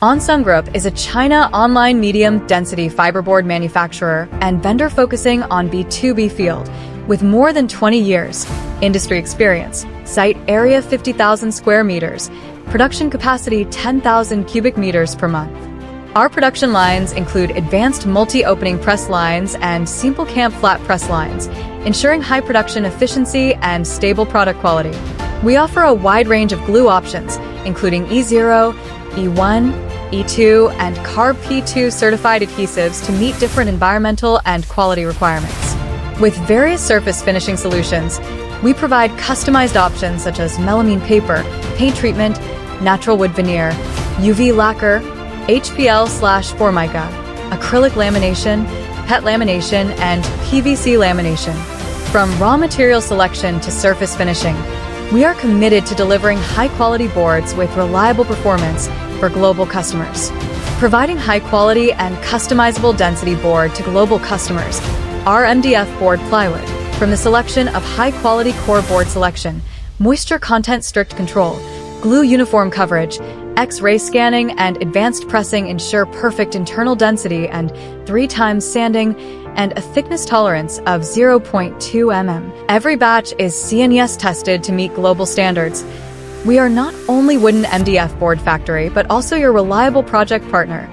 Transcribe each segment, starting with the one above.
ONSUNGROUP is a China online medium-density fiberboard manufacturer and vendor focusing on B2B field, with more than 20 years industry experience, site area 50,000 square meters, production capacity 10,000 cubic meters per month. Our production lines include advanced multi-opening press lines and simple camp flat press lines, ensuring high production efficiency and stable product quality. We offer a wide range of glue options, including E0, E1, E2, and CARB P2 certified adhesives to meet different environmental and quality requirements. With various surface finishing solutions, we provide customized options such as melamine paper, paint treatment, natural wood veneer, UV lacquer, HPL/Formica, acrylic lamination, PET lamination, and PVC lamination. From raw material selection to surface finishing, we are committed to delivering high-quality boards with reliable performance for global customers. Providing high-quality and customizable density board to global customers, our MDF board plywood, from the selection of high-quality core board selection, moisture content strict control, glue uniform coverage, X-ray scanning, and advanced pressing ensure perfect internal density and 3 times sanding, and a thickness tolerance of 0.2 mm. Every batch is CNES tested to meet global standards. We are not only wooden MDF board factory, but also your reliable project partner,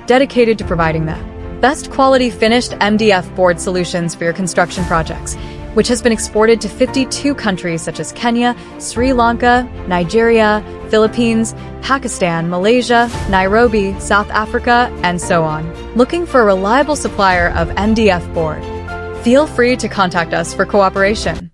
dedicated to providing the best quality finished MDF board solutions for your construction projects, which has been exported to 52 countries such as Kenya, Sri Lanka, Nigeria, Philippines, Pakistan, Malaysia, Nairobi, South Africa, and so on. Looking for a reliable supplier of MDF board? Feel free to contact us for cooperation.